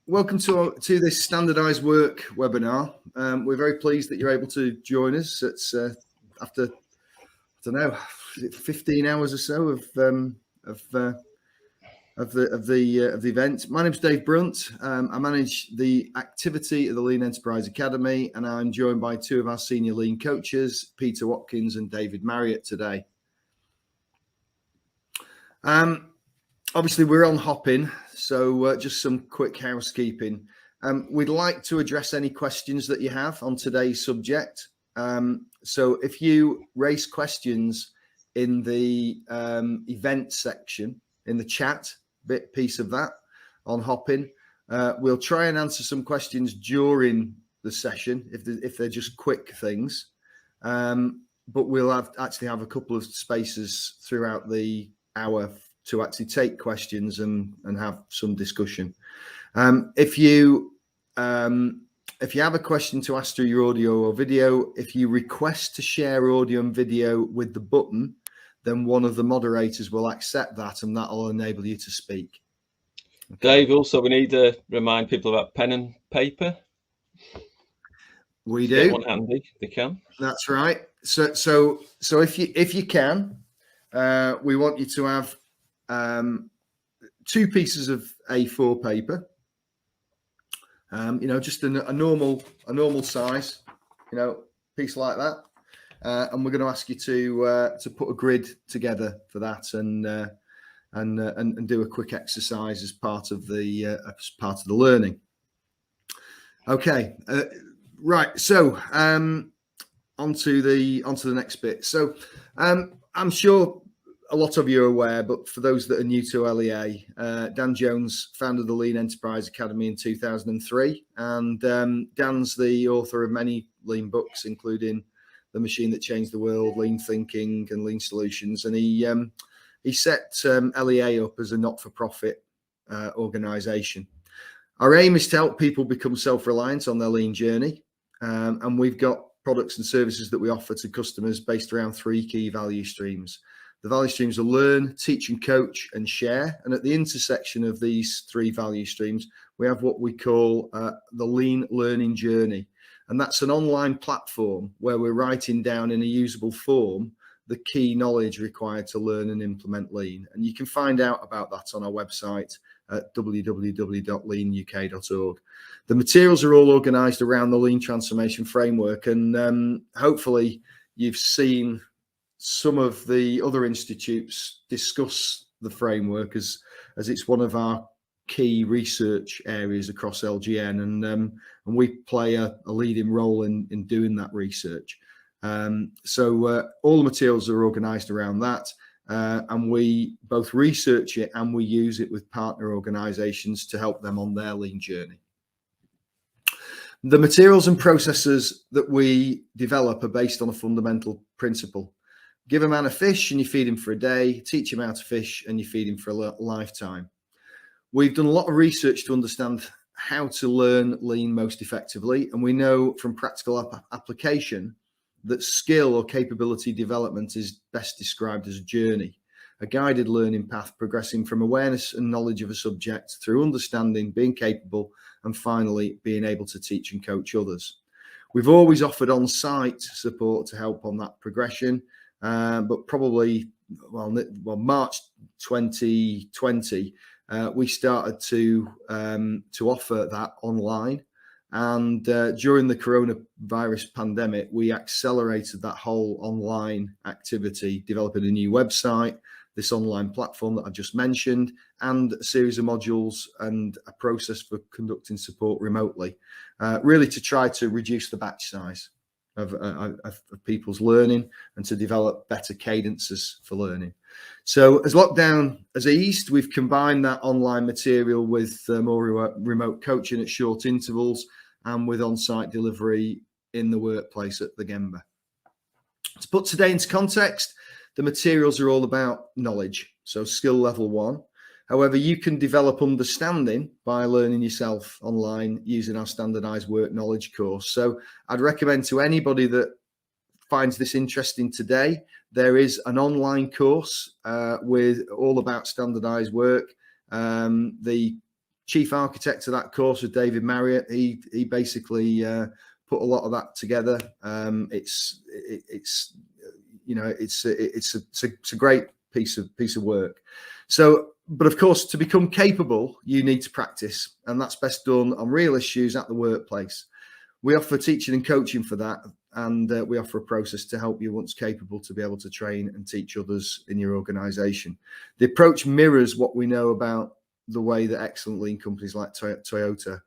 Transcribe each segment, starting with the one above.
Welcome to this standardized work webinar. We're very pleased that you're able to join us. It's after, I don't know, 15 hours or so of the event. My name's Dave Brunt. I manage the activity of the Lean Enterprise Academy, and I'm joined by two of our senior Lean coaches, Peter Watkins and David Marriott today. Obviously, we're on Hopin, so just some quick housekeeping. We'd like to address any questions that you have on today's subject. So if you raise questions in the event section, in the chat piece of that on Hopin, we'll try and answer some questions during the session if they're just quick things. But we'll actually have a couple of spaces throughout the hour to actually take questions and have some discussion. If you have a question to ask through your audio or video, if you request to share audio and video with the button, then one of the moderators will accept that, and that will enable you to speak. Okay. Dave, also we need to remind people about pen and paper. We Just do. get one handy, they can. That's right. So if you can, we want you to have two pieces of A4 paper, just a normal size, piece like that, and we're going to ask you to put a grid together for that and do a quick exercise as part of the learning. Okay, right. So onto the next bit. So I'm sure a lot of you are aware, but for those that are new to LEA, Dan Jones founded the Lean Enterprise Academy in 2003, and Dan's the author of many Lean books, including The Machine That Changed the World, Lean Thinking, and Lean Solutions. And he set LEA up as a not-for-profit organization. Our aim is to help people become self-reliant on their Lean journey, and we've got products and services that we offer to customers based around three key value streams. The value streams are learn, teach and coach, and share. And at the intersection of these three value streams, we have what we call the Lean Learning Journey. And that's an online platform where we're writing down in a usable form the key knowledge required to learn and implement Lean. And you can find out about that on our website at www.leanuk.org. The materials are all organized around the Lean Transformation Framework. And hopefully you've seen some of the other institutes discuss the framework as it's one of our key research areas across LGN, and we play a leading role in doing that research. So all the materials are organized around that, and we both research it and we use it with partner organizations to help them on their Lean journey. The materials and processes that we develop are based on a fundamental principle. Give a man a fish and you feed him for a day, teach him how to fish and you feed him for a lifetime. We've done a lot of research to understand how to learn Lean most effectively, and we know from practical application that skill or capability development is best described as a journey, a guided learning path progressing from awareness and knowledge of a subject through understanding, being capable, and finally being able to teach and coach others. We've always offered on-site support to help on that progression. But probably, March 2020, we started to offer that online. And during the coronavirus pandemic, we accelerated that whole online activity, developing a new website, this online platform that I've just mentioned, and a series of modules and a process for conducting support remotely, really to try to reduce the batch size of people's learning and to develop better cadences for learning. So as lockdown has eased, we've combined that online material with more remote coaching at short intervals and with on-site delivery in the workplace at the Gemba. To put today into context, the materials are all about knowledge, so skill level 1. However, you can develop understanding by learning yourself online using our standardized work knowledge course. So I'd recommend to anybody that finds this interesting today, there is an online course with all about standardized work. The chief architect of that course was David Marriott. He basically put a lot of that together. It's a great piece of work. So, but of course, to become capable, you need to practice, and that's best done on real issues at the workplace. We offer teaching and coaching for that, and we offer a process to help you, once capable, to be able to train and teach others in your organization. The approach mirrors what we know about the way that excellent lean companies like Toyota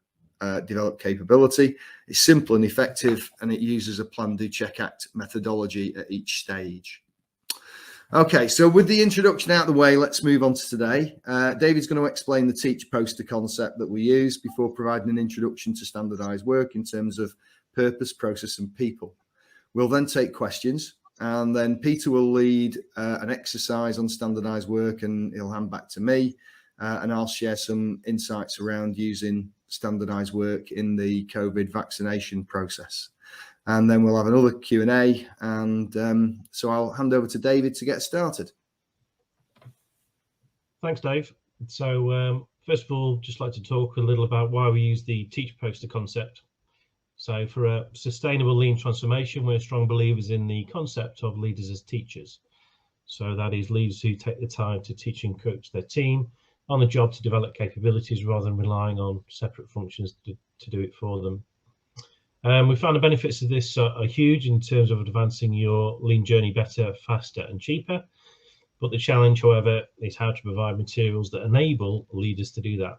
develop capability. It's simple and effective, and it uses a plan, do, check, act methodology at each stage. Okay, so with the introduction out of the way, let's move on to today. David's going to explain the teach poster concept that we use before providing an introduction to standardized work in terms of purpose, process, and people. We'll then take questions, and then Peter will lead an exercise on standardized work, and he'll hand back to me, and I'll share some insights around using standardized work in the COVID vaccination process. And then we'll have another Q&A, and so I'll hand over to David to get started. Thanks, Dave. So first of all, just like to talk a little about why we use the teach poster concept. So for a sustainable lean transformation, we're strong believers in the concept of leaders as teachers. So that is leaders who take the time to teach and coach their team on the job to develop capabilities rather than relying on separate functions to do it for them. We found the benefits of this are huge in terms of advancing your lean journey better, faster and cheaper. But the challenge, however, is how to provide materials that enable leaders to do that.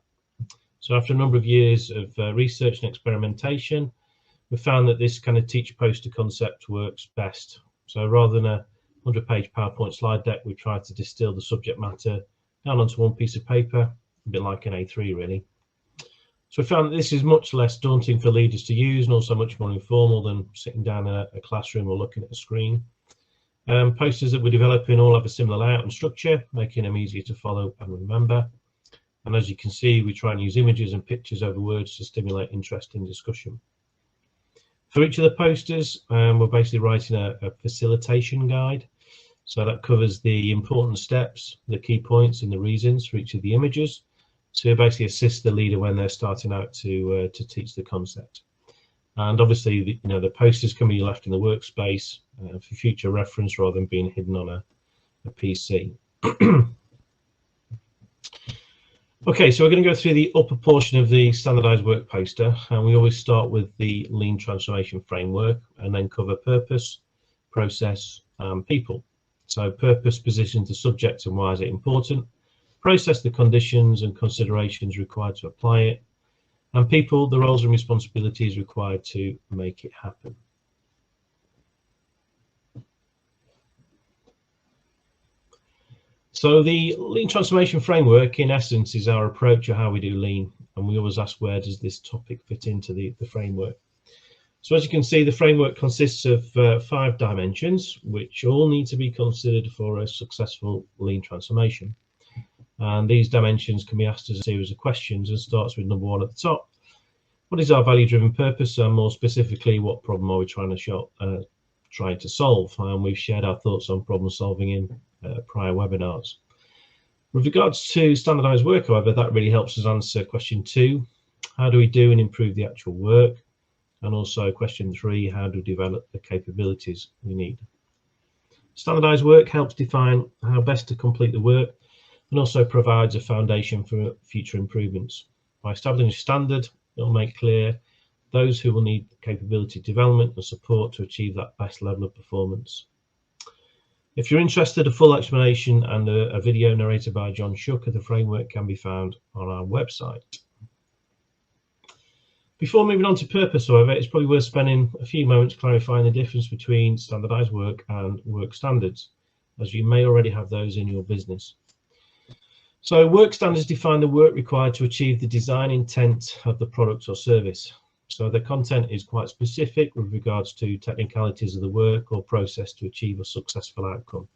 So after a number of years of research and experimentation, we found that this kind of teach poster concept works best. So rather than a 100-page PowerPoint slide deck, we tried to distill the subject matter down onto one piece of paper, a bit like an A3 really. So we found that this is much less daunting for leaders to use and also much more informal than sitting down in a classroom or looking at a screen. Posters that we're developing all have a similar layout and structure, making them easier to follow and remember. And as you can see, we try and use images and pictures over words to stimulate interest in discussion. For each of the posters, we're basically writing a facilitation guide. So that covers the important steps, the key points and the reasons for each of the images. To basically assist the leader when they're starting out to teach the concept. And obviously, the posters can be left in the workspace for future reference rather than being hidden on a PC. Okay, so we're going to go through the upper portion of the standardized work poster, and we always start with the lean transformation framework and then cover purpose, process, and people. So purpose positions the subject and why is it important. Process, the conditions and considerations required to apply it, and people, the roles and responsibilities required to make it happen. So the lean transformation framework in essence is our approach to how we do lean, and we always ask, where does this topic fit into the framework? So as you can see, the framework consists of 5 dimensions which all need to be considered for a successful lean transformation. And these dimensions can be asked as a series of questions, and starts with number 1 at the top. What is our value-driven purpose, and more specifically, what problem are we trying to solve? And we've shared our thoughts on problem solving in prior webinars. With regards to standardized work, however, that really helps us answer question 2, how do we do and improve the actual work? And also question 3, how do we develop the capabilities we need? Standardized work helps define how best to complete the work, and also provides a foundation for future improvements. By establishing a standard, it will make clear those who will need capability development and support to achieve that best level of performance. If you're interested, a full explanation and a video narrated by John Shook of the framework can be found on our website. Before moving on to purpose, however, it's probably worth spending a few moments clarifying the difference between standardized work and work standards, as you may already have those in your business. So work standards define the work required to achieve the design intent of the product or service. So the content is quite specific with regards to technicalities of the work or process to achieve a successful outcome.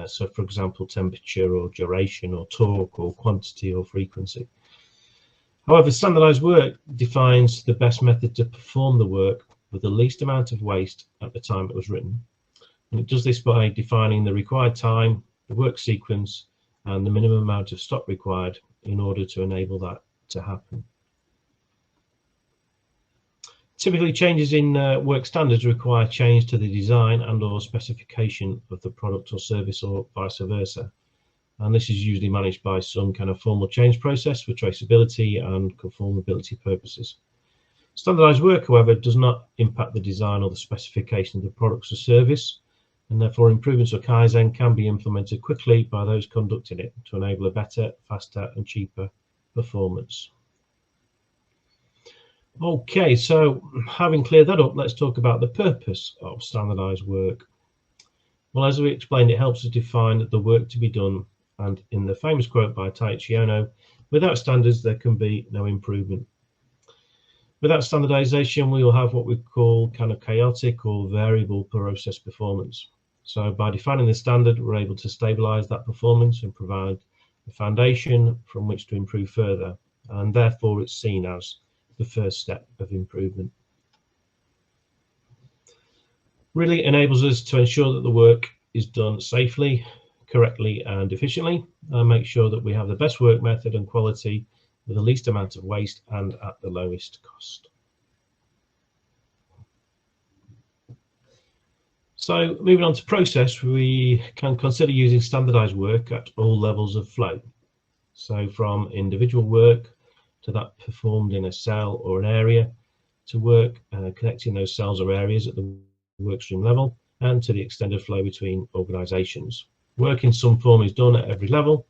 So for example, temperature or duration or torque or quantity or frequency. However, standardized work defines the best method to perform the work with the least amount of waste at the time it was written. And it does this by defining the required time, the work sequence, and the minimum amount of stock required in order to enable that to happen. Typically, changes in work standards require change to the design and or specification of the product or service, or vice versa. And this is usually managed by some kind of formal change process for traceability and conformability purposes. Standardized work, however, does not impact the design or the specification of the products or service, and therefore improvements or Kaizen can be implemented quickly by those conducting it to enable a better, faster and cheaper performance. Okay, so having cleared that up, let's talk about the purpose of standardized work. Well, as we explained, it helps us define the work to be done, and in the famous quote by Taiichi Ohno, without standards there can be no improvement. Without standardization, we will have what we call kind of chaotic or variable process performance. So by defining the standard, we're able to stabilize that performance and provide a foundation from which to improve further, and therefore it's seen as the first step of improvement. Really enables us to ensure that the work is done safely, correctly and efficiently, and make sure that we have the best work method and quality with the least amount of waste and at the lowest cost. So moving on to process, we can consider using standardized work at all levels of flow. So from individual work to that performed in a cell or an area, to work connecting those cells or areas at the workstream level, and to the extended flow between organizations. Work in some form is done at every level,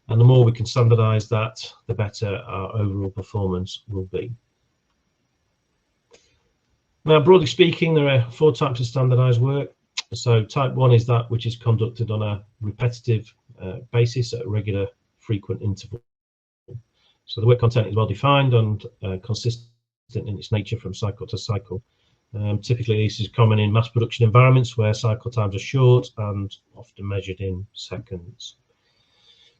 and the more we can standardize that, the better our overall performance will be. Now, broadly speaking, there are 4 types of standardized work. So type 1 is that which is conducted on a repetitive basis at a regular, frequent interval. So the work content is well defined and consistent in its nature from cycle to cycle. Typically, this is common in mass production environments where cycle times are short and often measured in seconds.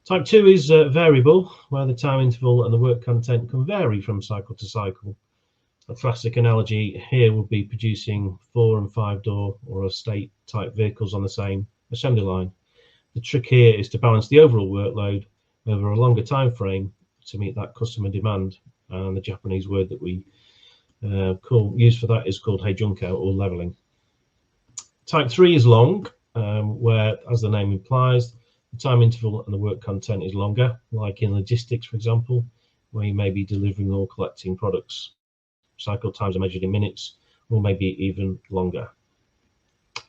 Type 2 is variable, where the time interval and the work content can vary from cycle to cycle. A classic analogy here would be producing 4- and 5-door or estate type vehicles on the same assembly line. The trick here is to balance the overall workload over a longer time frame to meet that customer demand, and the Japanese word that we use for that is called heijunko, or leveling. Type 3 is long, where, as the name implies, the time interval and the work content is longer, like in logistics, for example, where you may be delivering or collecting products. Cycle times are measured in minutes, or maybe even longer.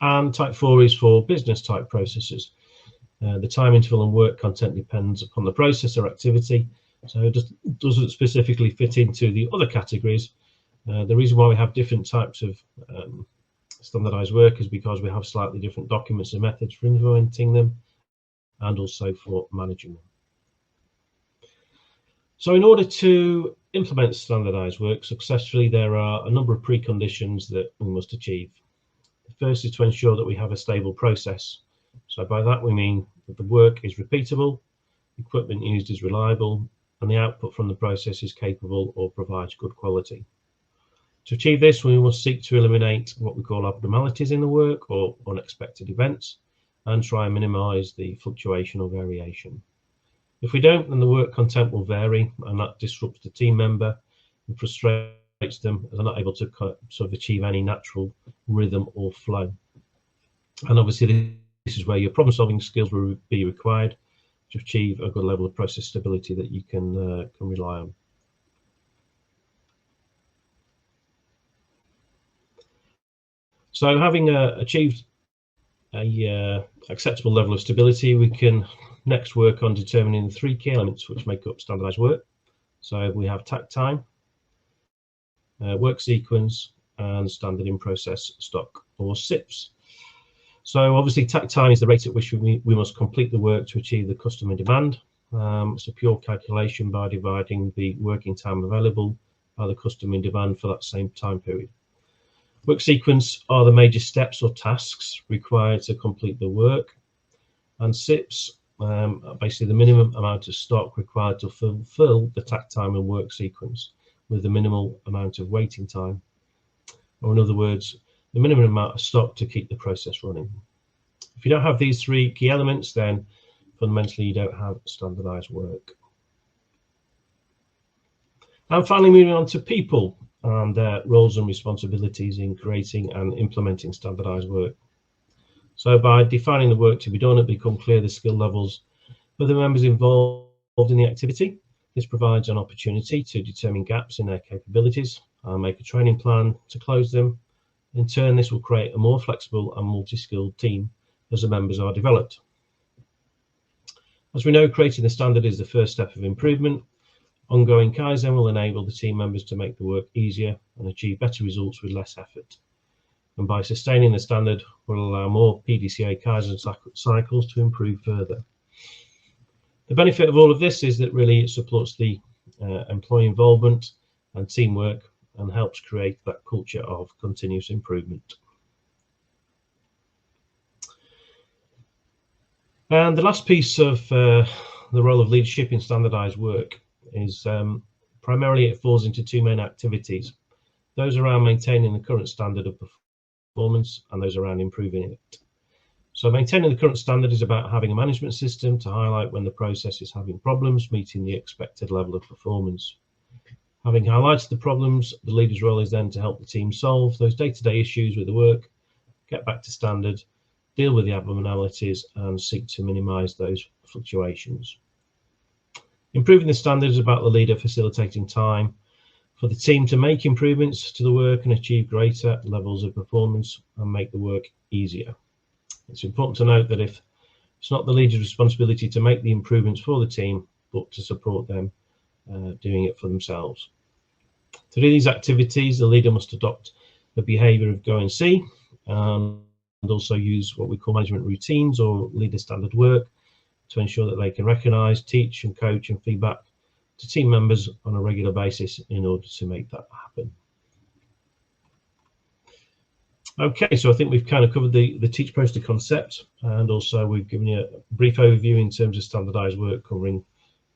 And type 4 is for business type processes. The time interval and work content depends upon the process or activity, so it doesn't specifically fit into the other categories. The reason why we have different types of standardized work is because we have slightly different documents and methods for implementing them, and also for managing them. So in order to implement standardized work successfully, there are a number of preconditions that we must achieve. The first is to ensure that we have a stable process. So by that we mean that the work is repeatable, equipment used is reliable, and the output from the process is capable or provides good quality. To achieve this, we must seek to eliminate what we call abnormalities in the work or unexpected events, and try and minimize the fluctuation or variation. If we don't, then the work content will vary, and that disrupts the team member and frustrates them as they're not able to sort of achieve any natural rhythm or flow. And obviously this is where your problem-solving skills will be required to achieve a good level of process stability that you can rely on. So having achieved a acceptable level of stability, we can next work on determining the 3 key elements which make up standardized work. So we have takt time, work sequence, and standard in process stock, or SIPs. So obviously takt time is the rate at which we must complete the work to achieve the customer demand. It's a pure calculation by dividing the working time available by the customer demand for that same time period. Work sequence are the major steps or tasks required to complete the work, and SIPs basically the minimum amount of stock required to fulfill the takt time and work sequence with the minimal amount of waiting time, or in other words, the minimum amount of stock to keep the process running. If you don't have these 3 key elements, then fundamentally you don't have standardized work. And finally, moving on to people and their roles and responsibilities in creating and implementing standardised work. So by defining the work to be done, it becomes clear the skill levels of the members involved in the activity. This provides an opportunity to determine gaps in their capabilities and make a training plan to close them. In turn, this will create a more flexible and multi-skilled team as the members are developed. As we know, creating the standard is the first step of improvement. Ongoing Kaizen will enable the team members to make the work easier and achieve better results with less effort. And by sustaining the standard, will allow more PDCA Kaizen cycles to improve further. The benefit of all of this is that really it supports the employee involvement and teamwork and helps create that culture of continuous improvement. And the last piece of the role of leadership in standardized work is primarily it falls into two main activities. Those around maintaining the current standard of performance and those around improving it. So maintaining the current standard is about having a management system to highlight when the process is having problems, meeting the expected level of performance. Having highlighted the problems, the leader's role is then to help the team solve those day-to-day issues with the work, get back to standard, deal with the abnormalities and seek to minimize those fluctuations. Improving the standard is about the leader facilitating time for the team to make improvements to the work and achieve greater levels of performance and make the work easier. It's important to note that if it's not the leader's responsibility to make the improvements for the team, but to support them doing it for themselves. To do these activities, the leader must adopt the behavior of go and see, and also use what we call management routines or leader standard work to ensure that they can recognize, teach and coach and feedback to team members on a regular basis in order to make that happen. Okay, so I think we've kind of covered the teach poster concept, and also we've given you a brief overview in terms of standardized work covering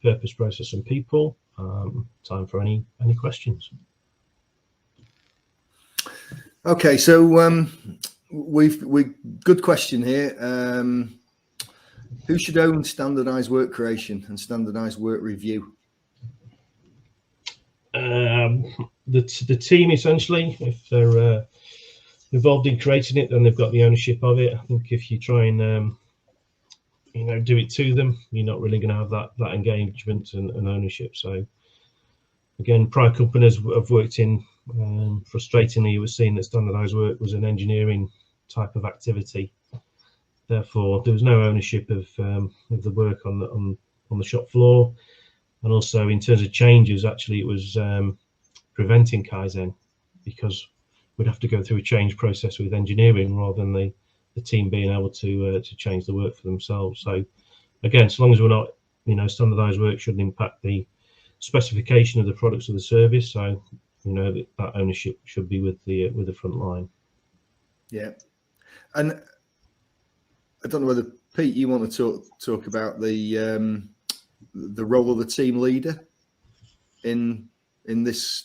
purpose, process and people. Time for any questions. Okay, so we've good question here. Who should own standardized work creation and standardized work review? The team, essentially. If they're involved in creating it, then they've got the ownership of it. I think if you try and do it to them, you're not really going to have that engagement and ownership. So again, prior companies I've worked in, frustratingly, you were seeing that standardized work was an engineering type of activity. Therefore, there was no ownership of the work on the shop floor, and also in terms of changes, actually, it was preventing Kaizen, because we'd have to go through a change process with engineering rather than the team being able to change the work for themselves. So again, so long as we're not, standardized work shouldn't impact the specification of the products or the service. So that ownership should be with the front line. Yeah, and I don't know whether Pete, you want to talk about the role of the team leader in this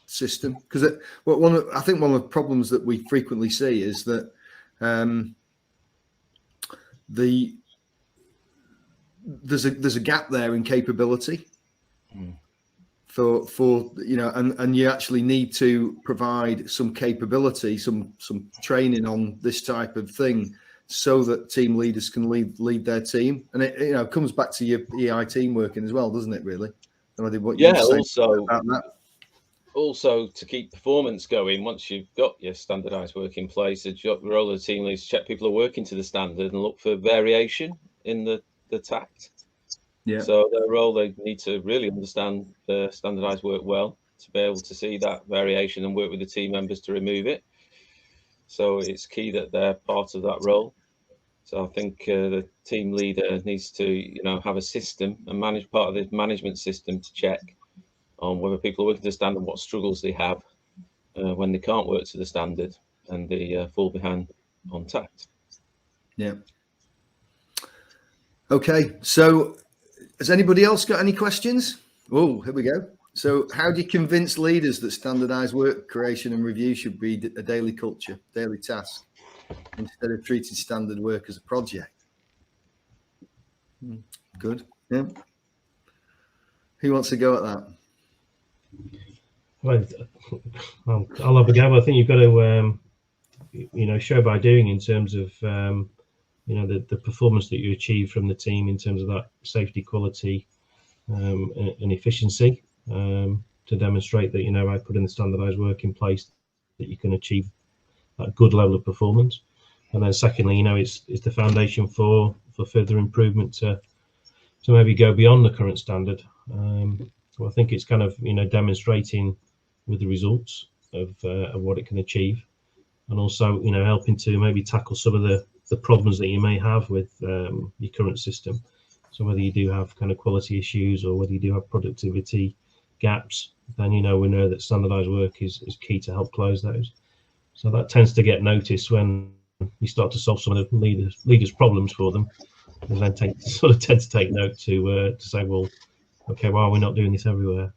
system, because I think one of the problems that we frequently see is that there's a gap there in capability for and you actually need to provide some capability, some training on this type of thing, so that team leaders can lead their team. And it comes back to your EI team working as well, doesn't it, really? Also to keep performance going, once you've got your standardized work in place, the role of the team leads to check people are working to the standard and look for variation in the tact. Yeah. So their role, they need to really understand the standardized work well to be able to see that variation and work with the team members to remove it. So it's key that they're part of that role. So I think the team leader needs to, have a system and manage part of the management system to check on whether people are working to the standard, what struggles they have when they can't work to the standard and they fall behind on tact. Yeah. Okay. So has anybody else got any questions? Oh, here we go. So how do you convince leaders that standardized work creation and review should be a daily culture, daily task, instead of treating standard work as a project? Good. Yeah. Who wants to go at that? Well, I'll have a go. I think you've got to, show by doing in terms of, the performance that you achieve from the team in terms of that safety, quality, and efficiency, to demonstrate that, by putting the standardized work in place, that you can achieve that good level of performance. And then secondly, it's the foundation for further improvement to maybe go beyond the current standard. So I think it's kind of, demonstrating with the results of what it can achieve, and also, helping to maybe tackle some of the problems that you may have with your current system. So whether you do have kind of quality issues or whether you do have productivity gaps, then we know that standardized work is key to help close those. So that tends to get noticed when you start to solve some of the leaders' problems for them, and then tend to take note to say, well, okay, why are we not doing this everywhere?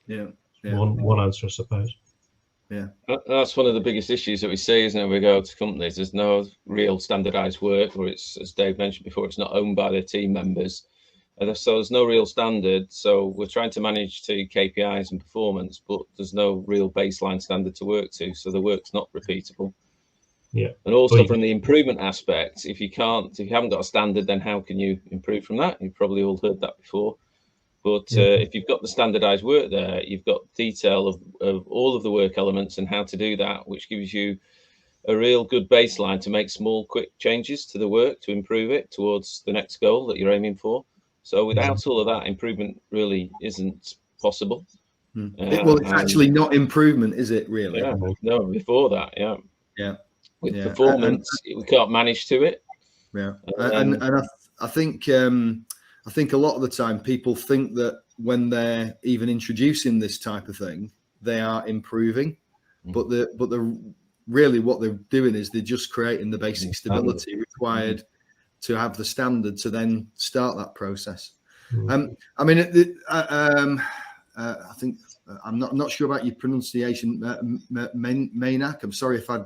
Yeah. One answer, I suppose. Yeah, that's one of the biggest issues that we see, isn't it? We go to companies, there's no real standardized work, or it's, as Dave mentioned before, it's not owned by their team members, and so there's no real standard. So we're trying to manage to KPIs and performance, but there's no real baseline standard to work to, so the work's not repeatable. Yeah. And also from the improvement aspect, if you haven't got a standard, then how can you improve from that? You've probably all heard that before. But if you've got the standardized work there, you've got detail of all of the work elements and how to do that, which gives you a real good baseline to make small, quick changes to the work to improve it towards the next goal that you're aiming for. So without all of that, improvement really isn't possible. Well, it's actually not improvement, is it, really? Yeah, no, before that, Yeah. With performance, we can't manage to it. Yeah, and I think a lot of the time people think that when they're even introducing this type of thing, they are improving, but really what they're doing is they're just creating the basic stability required to have the standard to then start that process. I mean, I think I'm not sure about your pronunciation, Maynak. I'm sorry if I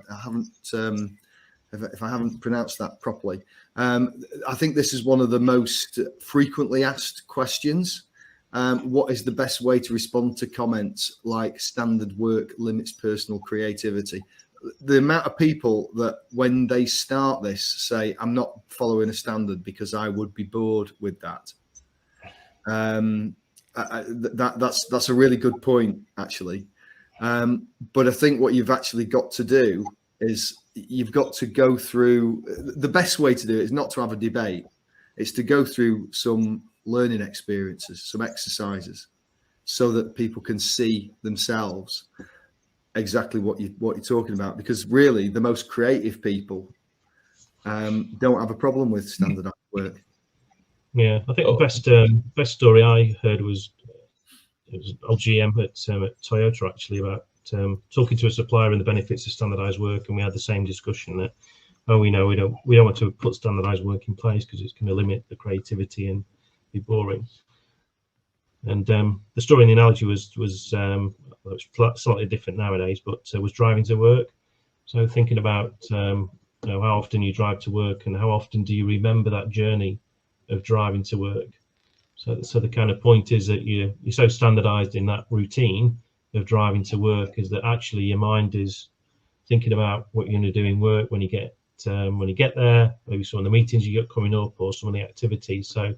haven't pronounced that properly. I think this is one of the most frequently asked questions. What is the best way to respond to comments like standard work limits personal creativity? The amount of people that when they start this say, I'm not following a standard because I would be bored with that. That's a really good point, actually. But I think what you've actually got to do is you've got to go through, the best way to do it is not to have a debate. It's to go through some learning experiences, some exercises, so that people can see themselves exactly what you're talking about. Because really, the most creative people don't have a problem with standardized work. Yeah, I think the best story I heard was it was old GM at Toyota, actually, about talking to a supplier and the benefits of standardized work, and we had the same discussion that we don't want to put standardized work in place because it's going to limit the creativity and be boring. And the story and the analogy was slightly different nowadays, but was driving to work. So thinking about how often you drive to work and how often do you remember that journey of driving to work. So the kind of point is that you're so standardized in that routine of driving to work is that actually your mind is thinking about what you're going to do in work when you get there, maybe some of the meetings you got coming up or some of the activities. So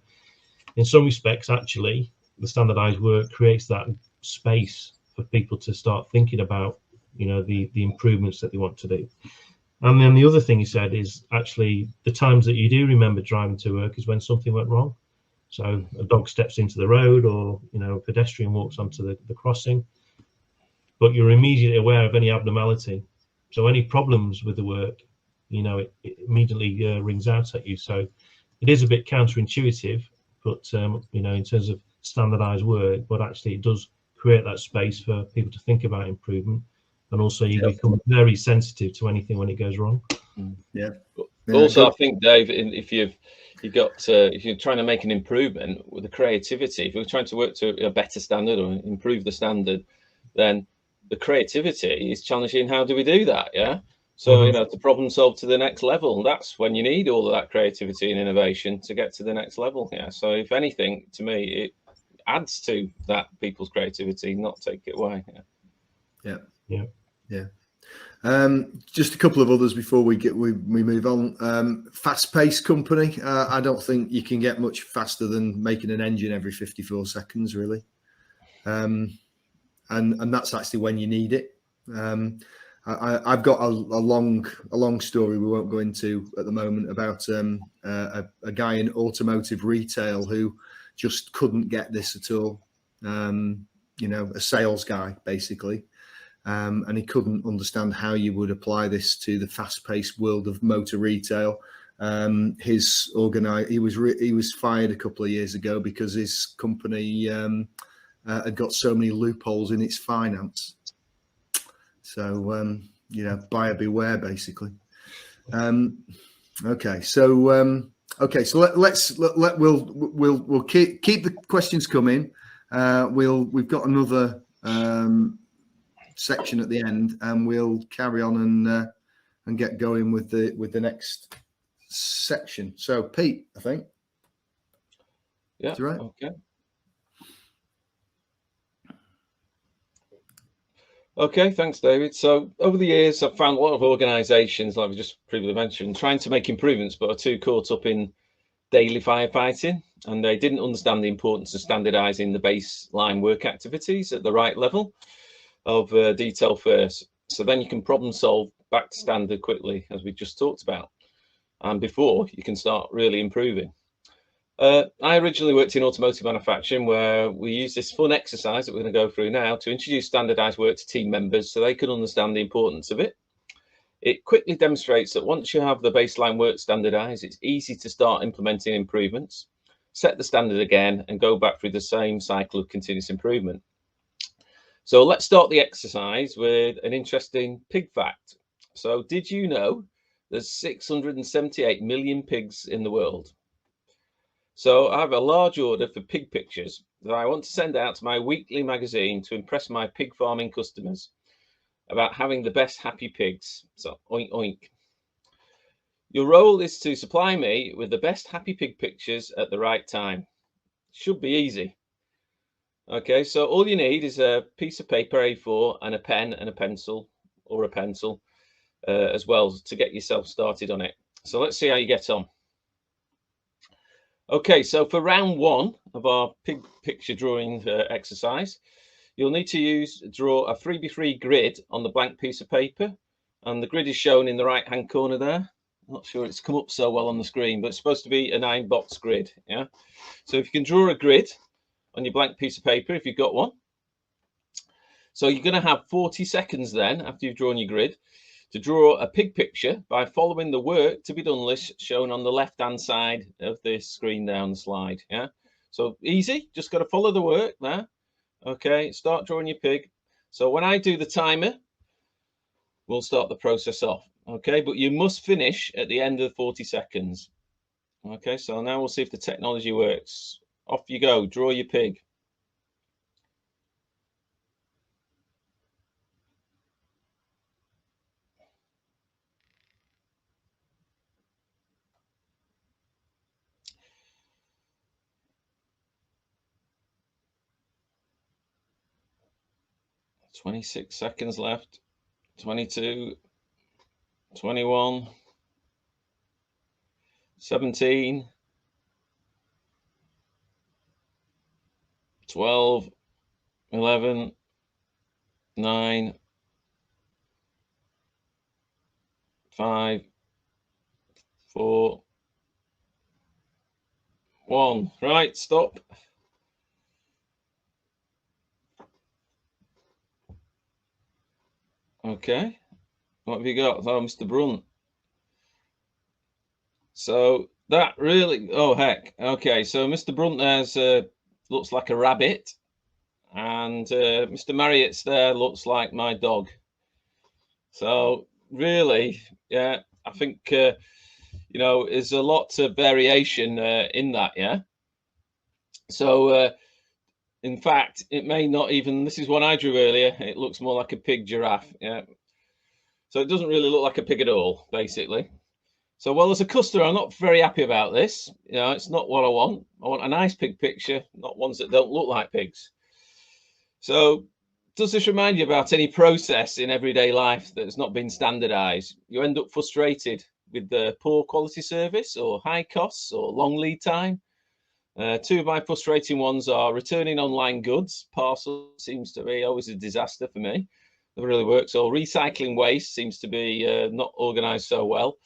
in some respects, actually, the standardized work creates that space for people to start thinking about, the improvements that they want to do. And then the other thing he said is actually the times that you do remember driving to work is when something went wrong. So a dog steps into the road, or a pedestrian walks onto the crossing, but you're immediately aware of any abnormality. So any problems with the work, it immediately rings out at you. So it is a bit counterintuitive, but in terms of standardized work, but actually it does create that space for people to think about improvement, and also you become very sensitive to anything when it goes wrong. Yeah. Also, I think, Dave, if you're trying to make an improvement with the creativity, if you're trying to work to a better standard or improve the standard, then the creativity is challenging. How do we do that? Yeah. So, to problem solve to the next level, that's when you need all of that creativity and innovation to get to the next level. Yeah. So if anything, to me, it adds to that people's creativity, not take it away. Yeah. Just a couple of others before we move on. Fast-paced company. I don't think you can get much faster than making an engine every 54 seconds, really. And that's actually when you need it. I've got a long story we won't go into at the moment about a guy in automotive retail who just couldn't get this at all. A sales guy basically. And he couldn't understand how you would apply this to the fast-paced world of motor retail. He was fired a couple of years ago because his company had got so many loopholes in its finance. So buyer beware, basically. Okay, so we'll keep the questions coming. We've got another section at the end, and we'll carry on and get going with the next section. So Pete, I think. Yeah. That's right. Okay. Okay, thanks, David. So over the years, I've found a lot of organisations, like we just previously mentioned, trying to make improvements, but are too caught up in daily firefighting, and they didn't understand the importance of standardising the baseline work activities at the right level of detail first. So then you can problem solve back to standard quickly, as we just talked about, and before you can start really improving. I originally worked in automotive manufacturing, where we use this fun exercise that we're going to go through now to introduce standardized work to team members so they can understand the importance of it. It quickly demonstrates that once you have the baseline work standardized, it's easy to start implementing improvements, set the standard again, and go back through the same cycle of continuous improvement. So let's start the exercise with an interesting pig fact. So did you know there's 678 million pigs in the world? So I have a large order for pig pictures that I want to send out to my weekly magazine to impress my pig farming customers about having the best happy pigs. So oink, oink. Your role is to supply me with the best happy pig pictures at the right time. Should be easy. Okay, so all you need is a piece of paper A4 and a pen and a pencil, or a pencil as well, to get yourself started on it. So let's see how you get on. Okay, so for round one of our pig picture drawing exercise, you'll need to draw a 3x3 grid on the blank piece of paper, and the grid is shown in the right hand corner there. I'm not sure it's come up so well on the screen, but it's supposed to be a 9-box grid. Yeah, so if you can draw a grid on your blank piece of paper, if you've got one, so you're going to have 40 seconds then after you've drawn your grid to draw a pig picture by following the work to be done list shown on the left hand side of this screen down the slide. Yeah, so easy, just got to follow the work there. Okay, start drawing your pig. So when I do the timer, we'll start the process off. Okay, but you must finish at the end of 40 seconds. Okay, so now we'll see if the technology works. Off you go, draw your pig. "26 seconds left. 22, 21, 17, 12, 11, 9, 5, 4, 1. Right, stop. Okay, what have you got? Oh, Mr. Brunt. So that really, oh heck. Okay, so Mr. Brunt there's looks like a rabbit, and Mr. Marriott's there looks like my dog. So really, yeah, I think there's a lot of variation in that. Yeah. So in fact, it may not even. This is one I drew earlier. It looks more like a pig giraffe. Yeah. So it doesn't really look like a pig at all, basically. So, well, as a customer, I'm not very happy about this. You know, it's not what I want. I want a nice pig picture, not ones that don't look like pigs. So, does this remind you about any process in everyday life that's not been standardized? You end up frustrated with the poor quality service or high costs or long lead time. Two of my frustrating ones are returning online goods. Parcel seems to be always a disaster for me. Never really works. Or recycling waste seems to be not organized so well.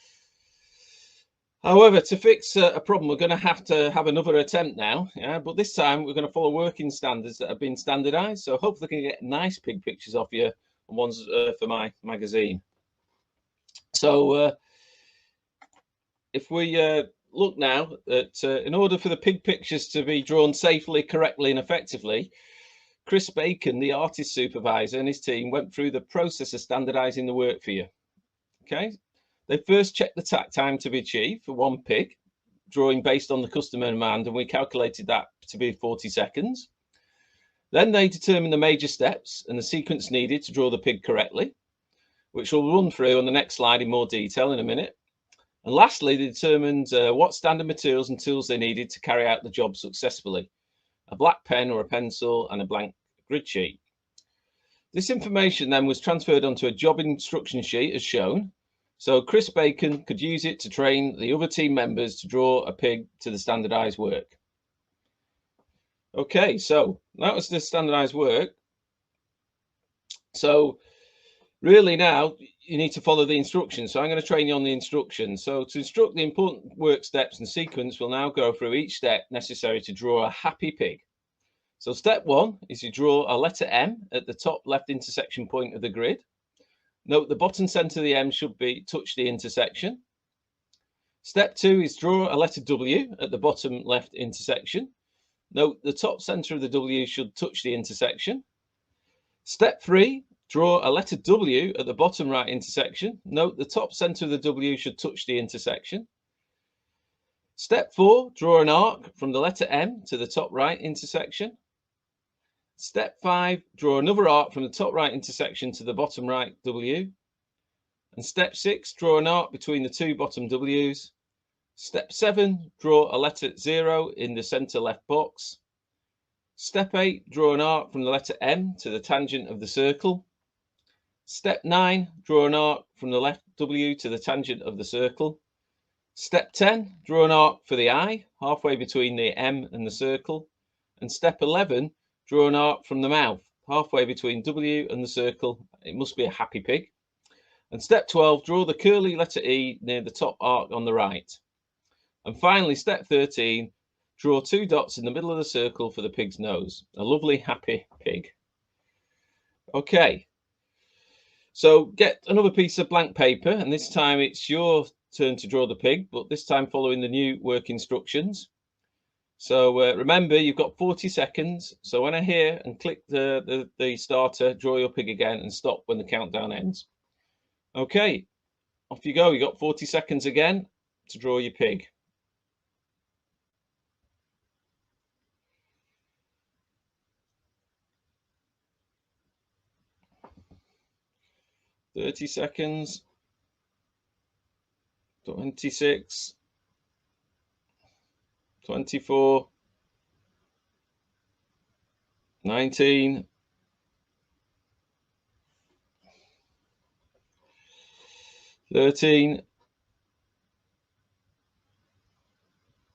However, to fix a problem, we're going to have another attempt now. Yeah, but this time we're going to follow working standards that have been standardized. So hopefully I can get nice pig pictures off you and ones for my magazine. So if we look now at in order for the pig pictures to be drawn safely, correctly and effectively, Chris Bacon, the artist supervisor, and his team went through the process of standardizing the work for you. Okay. They first checked the tack time to be achieved for one pig, drawing based on the customer demand, and we calculated that to be 40 seconds. Then they determined the major steps and the sequence needed to draw the pig correctly, which we'll run through on the next slide in more detail in a minute. And lastly, they determined what standard materials and tools they needed to carry out the job successfully: a black pen or a pencil and a blank grid sheet. This information then was transferred onto a job instruction sheet as shown. So Chris Bacon could use it to train the other team members to draw a pig to the standardized work. Okay, so that was the standardized work. So really now you need to follow the instructions. So I'm going to train you on the instructions. So to instruct the important work steps and sequence, we'll now go through each step necessary to draw a happy pig. So step one is you draw a letter M at the top left intersection point of the grid. Note the bottom center of the M should touch the intersection. Step two is draw a letter W at the bottom left intersection. Note the top center of the W should touch the intersection. Step three, draw a letter W at the bottom right intersection. Note the top center of the W should touch the intersection. Step four, draw an arc from the letter M to the top right intersection. Step five, draw another arc from the top right intersection to the bottom right W. And step six, draw an arc between the two bottom W's. Step seven, draw a letter 0 in the center left box. Step 8, draw an arc from the letter M to the tangent of the circle. Step 9, draw an arc from the left W to the tangent of the circle. Step 10, draw an arc for the I, halfway between the M and the circle. And step 11, draw an arc from the mouth, halfway between W and the circle. It must be a happy pig. And step 12, draw the curly letter E near the top arc on the right. And finally, step 13, draw 2 dots in the middle of the circle for the pig's nose. A lovely, happy pig. Okay, so get another piece of blank paper, and this time it's your turn to draw the pig, but this time following the new work instructions. So remember, you've got 40 seconds. So when I hear and click the starter, draw your pig again and stop when the countdown ends. Okay, off you go. You got 40 seconds again to draw your pig. "30 seconds, 26, 24, 19, 13,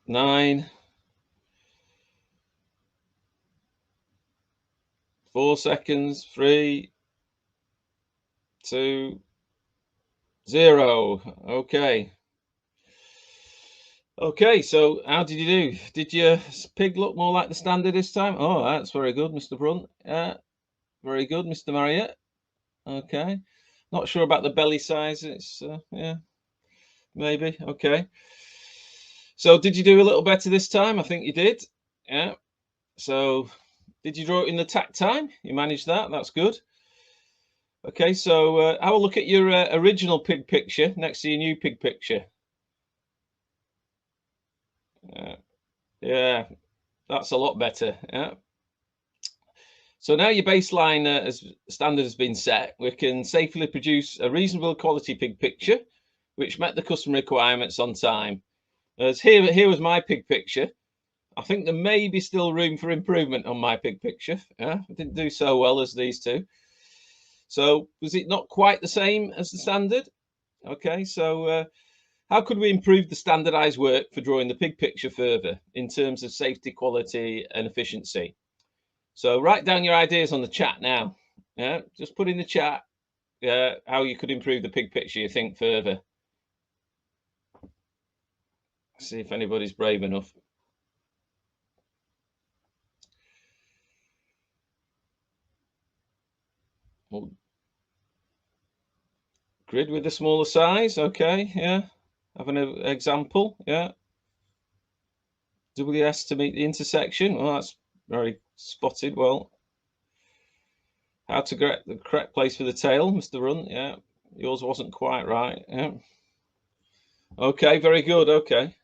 9, 4 seconds, 3, 2, 0. Okay, so how did you do? Did your pig look more like the standard this time? Oh, that's very good, Mr. Brunt. Yeah, very good, Mr. Marriott. Okay, not sure about the belly size. It's yeah, maybe. Okay, so did you do a little better this time? I think you did. Yeah. So did you draw it in the tack time? You managed that. That's good. Okay, so have a look at your original pig picture next to your new pig picture. Yeah, that's a lot better. Yeah. So now your baseline as standard has been set, we can safely produce a reasonable quality pig picture which met the customer requirements on time. As here was my pig picture. I think there may be still room for improvement on my pig picture. Yeah, I didn't do so well as these two. So was it not quite the same as the standard? Okay, so how could we improve the standardized work for drawing the pig picture further in terms of safety, quality and efficiency? So write down your ideas on the chat now. Yeah, just put in the chat how you could improve the pig picture you think further. See if anybody's brave enough. Well, grid with a smaller size, okay, yeah. Have an example, yeah. WS to meet the intersection. Well, that's very spotted. Well, how to get the correct place for the tail, Mr. Run. Yeah, yours wasn't quite right. Yeah. Okay, very good. Okay.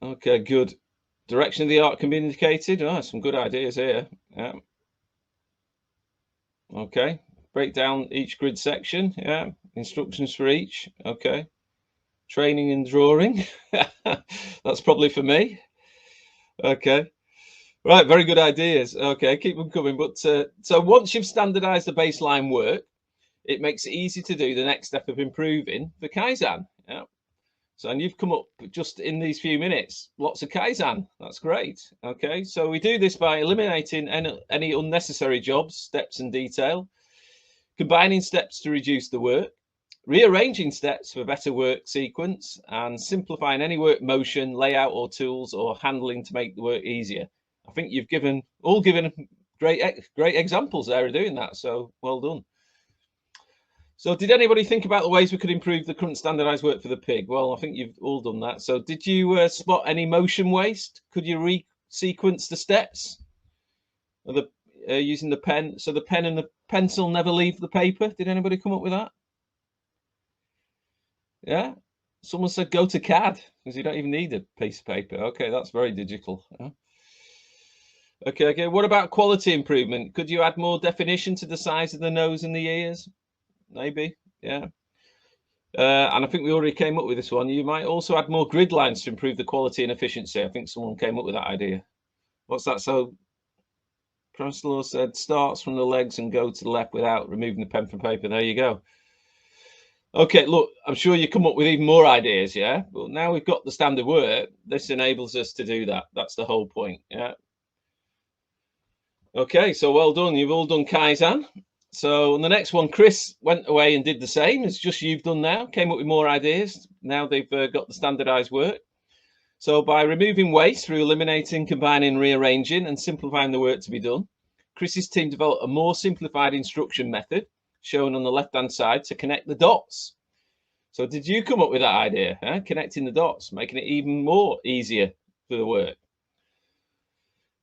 Okay, good. Direction of the arc can be indicated. Oh, some good ideas here. Yeah. Okay. Break down each grid section. Yeah. Instructions for each. Okay. Training and drawing. That's probably for me. Okay. Right. Very good ideas. Okay. Keep them coming. But so once you've standardized the baseline work, it makes it easy to do the next step of improving for Kaizen. Yeah. So, and you've come up just in these few minutes, lots of Kaizen. That's great. Okay. So we do this by eliminating any unnecessary jobs, steps and detail, combining steps to reduce the work, rearranging steps for better work sequence, and simplifying any work motion, layout or tools or handling to make the work easier. I think you've given great examples there of doing that. So well done. So did anybody think about the ways we could improve the current standardized work for the pig? Well, I think you've all done that. So did you spot any motion waste? Could you resequence the steps? Or the using the pen, so the pen and the pencil never leave the paper? Did anybody come up with that? Yeah. Someone said go to CAD because you don't even need a piece of paper. Okay, that's very digital. Yeah. Okay. What about quality improvement? Could you add more definition to the size of the nose and the ears? Maybe, yeah. And I think we already came up with this one. You might also add more grid lines to improve the quality and efficiency. I think someone came up with that idea. What's that? So Professor said starts from the legs and go to the left without removing the pen from paper. There you go. Okay, look, I'm sure you come up with even more ideas, yeah? But now we've got the standard work, this enables us to do that. That's the whole point, yeah? Okay, so well done. You've all done Kaizen. So on the next one, Chris went away and did the same. It's just you've done now, came up with more ideas. Now they've got the standardized work. So by removing waste through eliminating, combining, rearranging and simplifying the work to be done, Chris's team developed a more simplified instruction method shown on the left-hand side to connect the dots. So did you come up with that idea, huh? Connecting the dots, making it even more easier for the work?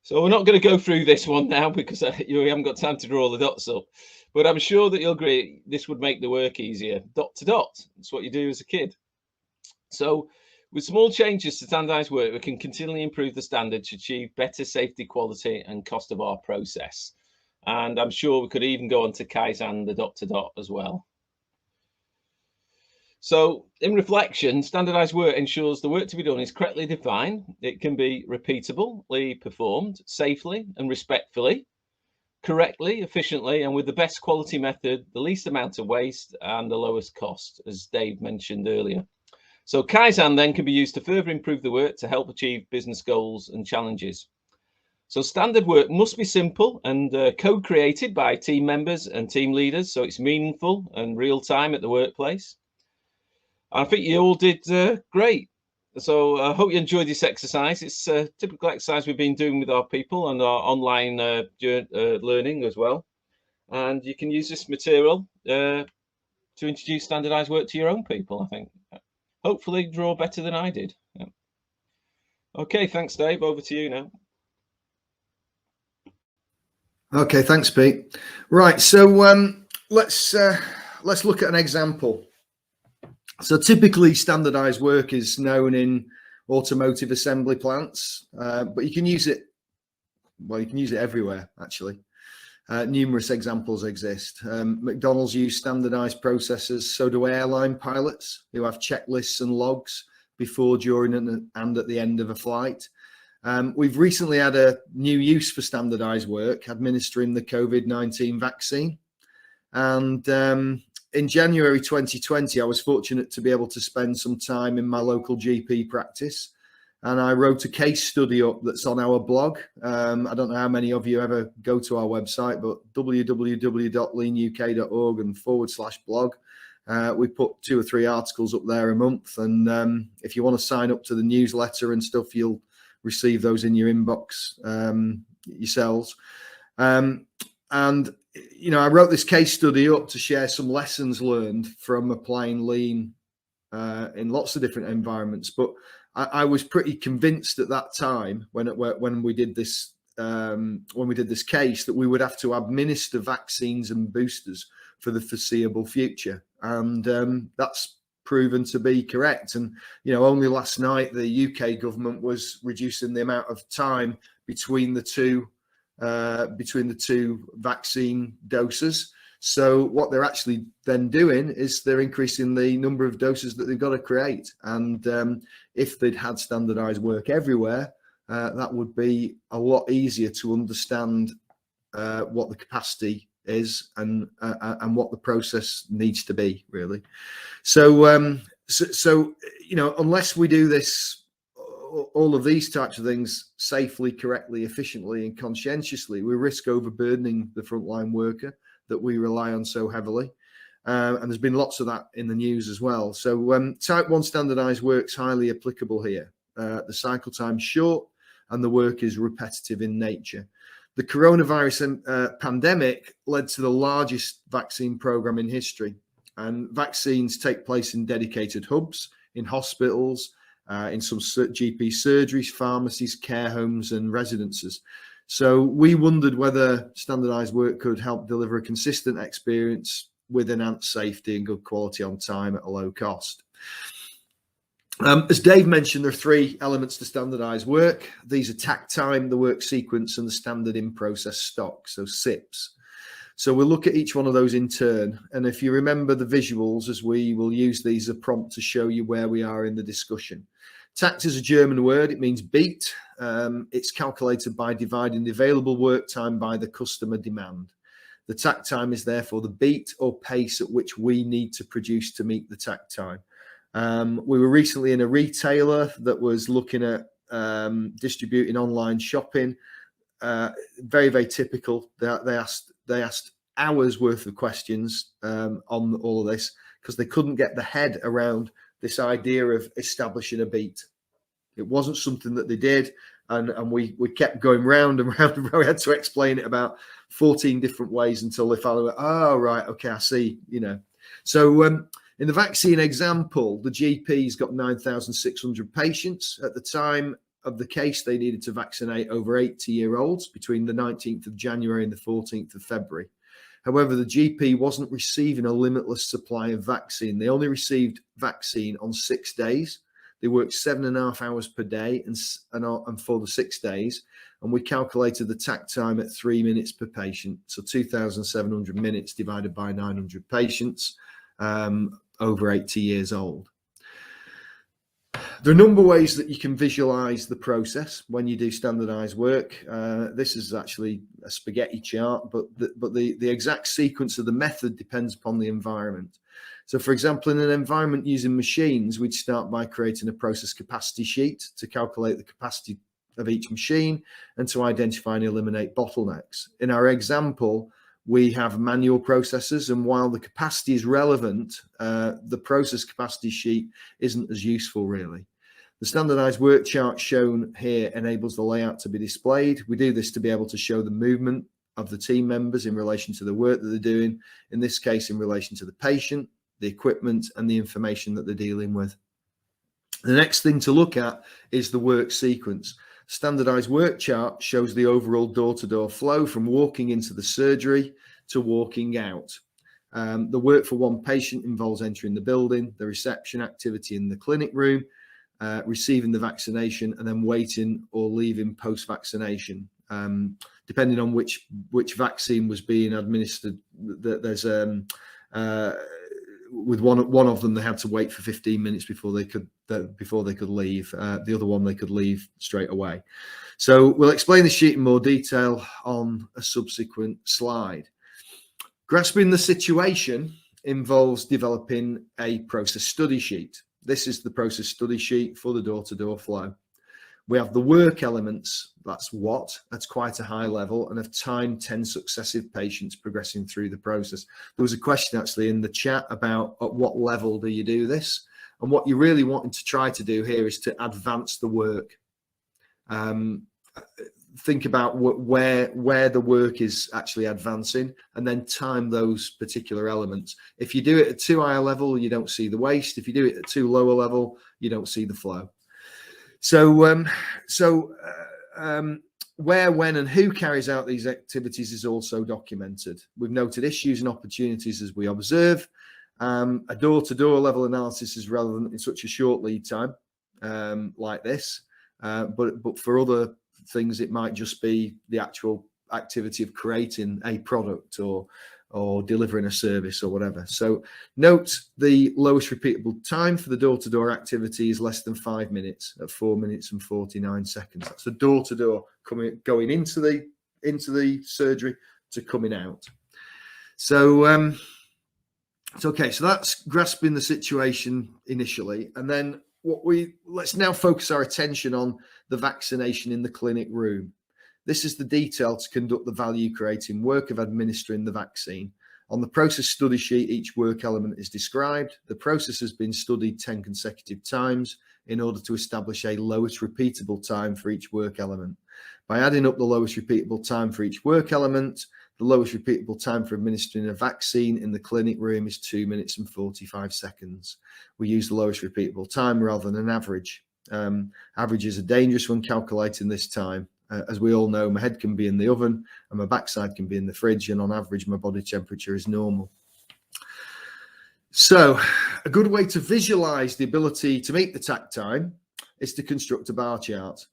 So we're not going to go through this one now because we haven't got time to draw all the dots up. But I'm sure that you'll agree this would make the work easier. Dot to dot. That's what you do as a kid. So with small changes to standardized work, we can continually improve the standard to achieve better safety, quality and cost of our process. And I'm sure we could even go on to Kaizen, the dot to dot as well. So in reflection, standardized work ensures the work to be done is correctly defined. It can be repeatably performed safely and respectfully, correctly, efficiently, and with the best quality method, the least amount of waste and the lowest cost, as Dave mentioned earlier. So Kaizen then can be used to further improve the work to help achieve business goals and challenges. So standard work must be simple and co-created by team members and team leaders, so it's meaningful and real time at the workplace. I think you all did great. So I hope you enjoyed this exercise. It's a typical exercise we've been doing with our people and our online learning as well. And you can use this material to introduce standardized work to your own people, I think. Hopefully draw better than I did. Yeah. Okay, thanks, Dave. Over to you now. Okay, thanks, Pete. Right, so let's look at an example. So typically standardized work is known in automotive assembly plants, but you can use it, well, you can use it everywhere, actually. Numerous examples exist. McDonald's use standardized processes, so do airline pilots who have checklists and logs before, during, and at the end of a flight. We've recently had a new use for standardized work, administering the COVID-19 vaccine. And in January 2020, I was fortunate to be able to spend some time in my local GP practice. And I wrote a case study up that's on our blog. I don't know how many of you ever go to our website, but www.leanuk.org and /blog. We put 2 or 3 articles up there a month. And if you want to sign up to the newsletter and stuff, you'll receive those in your inbox yourselves. And, you know, I wrote this case study up to share some lessons learned from applying lean in lots of different environments. But I was pretty convinced at that time when we did this case that we would have to administer vaccines and boosters for the foreseeable future, and that's proven to be correct. And you know, only last night the UK government was reducing the amount of time between the two vaccine doses. So what they're actually then doing is they're increasing the number of doses that they've got to create. And if they'd had standardized work everywhere, that would be a lot easier to understand what the capacity is and what the process needs to be, really. So, so you know, unless we do this, all of these types of things safely, correctly, efficiently, and conscientiously, we risk overburdening the frontline worker that we rely on so heavily. And there's been lots of that in the news as well. So type 1 standardized work's highly applicable here. The cycle time's short and the work is repetitive in nature. The coronavirus pandemic led to the largest vaccine program in history. And vaccines take place in dedicated hubs, in hospitals, in some GP surgeries, pharmacies, care homes, and residences. So we wondered whether standardized work could help deliver a consistent experience with enhanced safety and good quality on time at a low cost. As Dave mentioned, there are 3 elements to standardized work. These are tact time, the work sequence, and the standard in-process stock, so SIPs. So we'll look at each one of those in turn. And if you remember the visuals, as we will use these as a prompt to show you where we are in the discussion. Tact is a German word. It means beat. It's calculated by dividing the available work time by the customer demand. The tact time is therefore the beat or pace at which we need to produce to meet the tact time. We were recently in a retailer that was looking at distributing online shopping. Very, very typical. They asked hours worth of questions on all of this because they couldn't get the head around this idea of establishing a beat. It wasn't something that they did, and we kept going round and round and round. We had to explain it about 14 different ways until they finally went, oh, right, okay, I see, you know. So in the vaccine example, the GP's got 9,600 patients. At the time of the case, they needed to vaccinate over 80-year-olds between the 19th of January and the 14th of February. However, the GP wasn't receiving a limitless supply of vaccine. They only received vaccine on 6 days. They worked 7.5 hours per day and for the 6 days. And we calculated the tact time at 3 minutes per patient. So 2,700 minutes divided by 900 patients over 80 years old. There are a number of ways that you can visualize the process when you do standardized work. This is actually a spaghetti chart, but the exact sequence of the method depends upon the environment. So for example, in an environment using machines, we'd start by creating a process capacity sheet to calculate the capacity of each machine and to identify and eliminate bottlenecks. In our example, we have manual processes, and while the capacity is relevant, the process capacity sheet isn't as useful really. The standardized work chart shown here enables the layout to be displayed. We do this to be able to show the movement of the team members in relation to the work that they're doing, in this case in relation to the patient, the equipment, and the information that they're dealing with. The next thing to look at is the work sequence. Standardized work chart shows the overall door-to-door flow from walking into the surgery to walking out. The work for one patient involves entering the building, the reception activity in the clinic room, receiving the vaccination, and then waiting or leaving post-vaccination. Depending on which vaccine was being administered, there's with one of them they had to wait for 15 minutes before they could leave. The other one they could leave straight away. So we'll explain the sheet in more detail on a subsequent slide. Grasping the situation involves developing a process study sheet. This is the process study sheet for the door-to-door flow. We have the work elements, that's quite a high level, and have timed 10 successive patients progressing through the process. There was a question actually in the chat about at what level do you do this? And what you're really wanting to try to do here is to advance the work. Think about where the work is actually advancing, and then time those particular elements. If you do it at too high a level, you don't see the waste. If you do it at too low a level, you don't see the flow. So, where, when, and who carries out these activities is also documented. We've noted issues and opportunities as we observe. A door-to-door level analysis is relevant in such a short lead time like this, but for other things, it might just be the actual activity of creating a product or delivering a service or whatever. So note the lowest repeatable time for the door-to-door activity is less than 5 minutes at 4 minutes and 49 seconds. That's the door-to-door going into the surgery to coming out. So it's okay. So that's grasping the situation initially, and then let's now focus our attention on the vaccination in the clinic room. This is the detail to conduct the value-creating work of administering the vaccine. On the process study sheet, each work element is described. The process has been studied 10 consecutive times in order to establish a lowest repeatable time for each work element. By adding up the lowest repeatable time for each work element, the lowest repeatable time for administering a vaccine in the clinic room is 2 minutes and 45 seconds. We use the lowest repeatable time rather than an average. Averages are dangerous when calculating this time. As we all know, my head can be in the oven and my backside can be in the fridge, and on average, my body temperature is normal. So a good way to visualize the ability to meet the takt time is to construct a bar chart.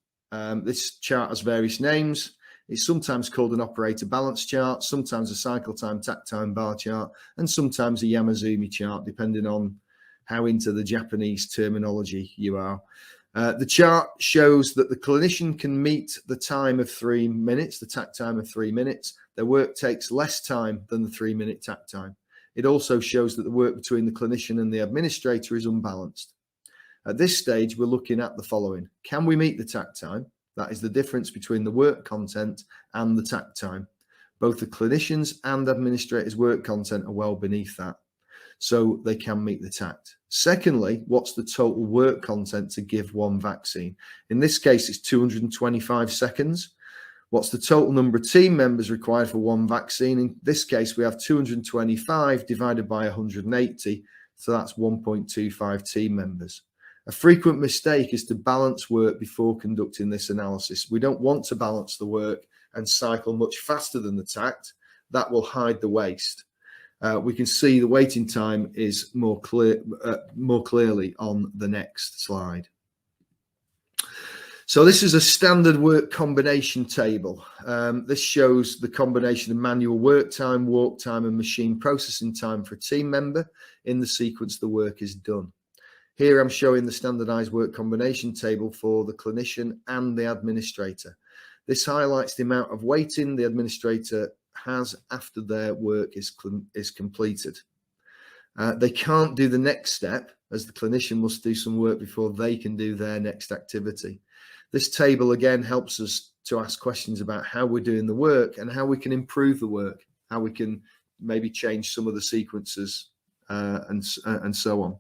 This chart has various names. It's sometimes called an operator balance chart, sometimes a cycle time takt time bar chart, and sometimes a Yamazumi chart, depending on how into the Japanese terminology you are. The chart shows that the clinician can meet the time of 3 minutes, the takt time of 3 minutes. Their work takes less time than the 3 minute takt time. It also shows that the work between the clinician and the administrator is unbalanced. At this stage, we're looking at the following. Can we meet the takt time? That is the difference between the work content and the takt time. Both the clinicians and administrators' work content are well beneath that, so they can meet the takt. Secondly, what's the total work content to give one vaccine? In this case, it's 225 seconds. What's the total number of team members required for one vaccine? In this case, we have 225 divided by 180, so that's 1.25 team members. A frequent mistake is to balance work before conducting this analysis. We don't want to balance the work and cycle much faster than the takt. That will hide the waste. We can see the waiting time is more clearly on the next slide. So this is a standard work combination table. This shows the combination of manual work time, walk time, and machine processing time for a team member in the sequence the work is done. Here I'm showing the standardized work combination table for the clinician and the administrator. This highlights the amount of waiting the administrator has after their work is completed. They can't do the next step, as the clinician must do some work before they can do their next activity. This table again helps us to ask questions about how we're doing the work and how we can improve the work, how we can maybe change some of the sequences and so on.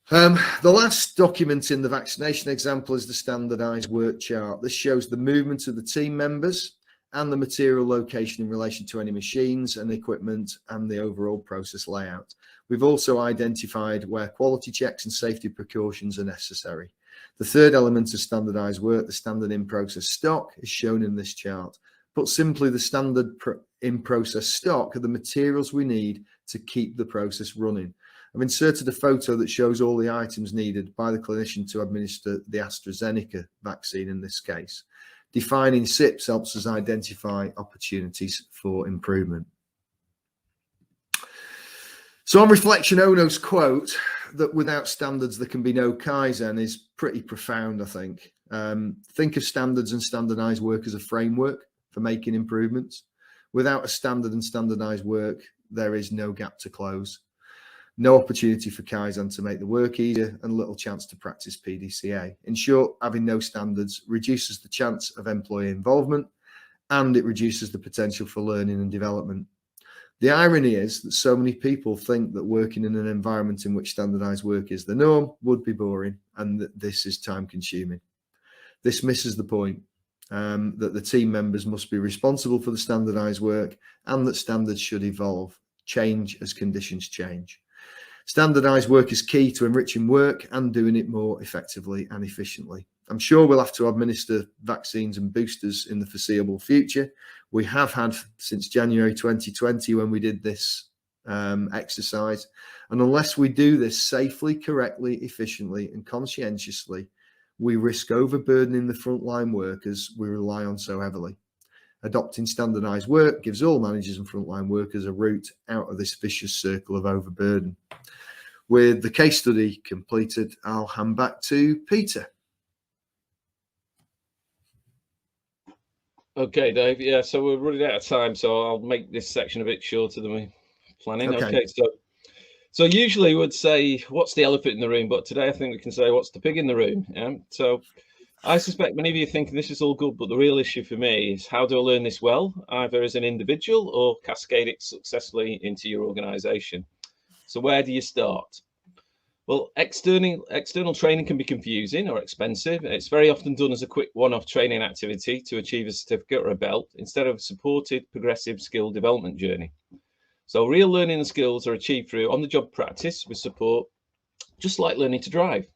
The last document in the vaccination example is the standardized work chart. This shows the movement of the team members and the material location in relation to any machines and equipment and the overall process layout. We've also identified where quality checks and safety precautions are necessary. The third element of standardized work, the standard in-process stock, is shown in this chart. Put simply, the standard in-process stock are the materials we need to keep the process running. I've inserted a photo that shows all the items needed by the clinician to administer the AstraZeneca vaccine in this case. Defining SIPs helps us identify opportunities for improvement. So on reflection, Ono's quote that without standards there can be no Kaizen is pretty profound, I think. Think of standards and standardized work as a framework for making improvements. Without a standard and standardized work, there is no gap to close, no opportunity for Kaizen to make the work easier, and little chance to practice PDCA. In short, having no standards reduces the chance of employee involvement, and it reduces the potential for learning and development. The irony is that so many people think that working in an environment in which standardized work is the norm would be boring and that this is time consuming. This misses the point that the team members must be responsible for the standardized work and that standards should evolve, change as conditions change. Standardized work is key to enriching work and doing it more effectively and efficiently. I'm sure we'll have to administer vaccines and boosters in the foreseeable future. We have had since January 2020 when we did this exercise. And unless we do this safely, correctly, efficiently, and conscientiously, we risk overburdening the frontline workers we rely on so heavily. Adopting standardized work gives all managers and frontline workers a route out of this vicious circle of overburden. With the case study completed, I'll hand back to Peter. Okay, Dave. Yeah, so we're running out of time, so I'll make this section a bit shorter than we planning. Okay, so usually we would say, what's the elephant in the room? But today I think we can say, what's the pig in the room? Yeah? So I suspect many of you are thinking this is all good, but the real issue for me is how do I learn this well, either as an individual or cascade it successfully into your organization? So where do you start? Well, external training can be confusing or expensive. It's very often done as a quick one-off training activity to achieve a certificate or a belt instead of a supported progressive skill development journey. So real learning and skills are achieved through on-the-job practice with support, just like learning to drive.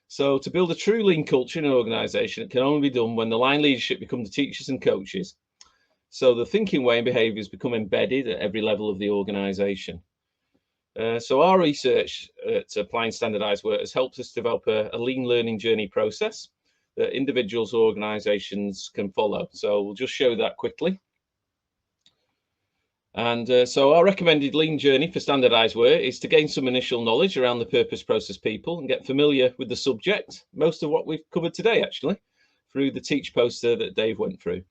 So to build a true lean culture in an organization, it can only be done when the line leadership become the teachers and coaches. So the thinking way and behaviors become embedded at every level of the organization. So our research at applying standardized work has helped us develop a lean learning journey process that individuals or organizations can follow. So we'll just show that quickly. And so our recommended lean journey for standardized work is to gain some initial knowledge around the purpose, process, people, and get familiar with the subject, most of what we've covered today actually, through the Teach poster that Dave went through.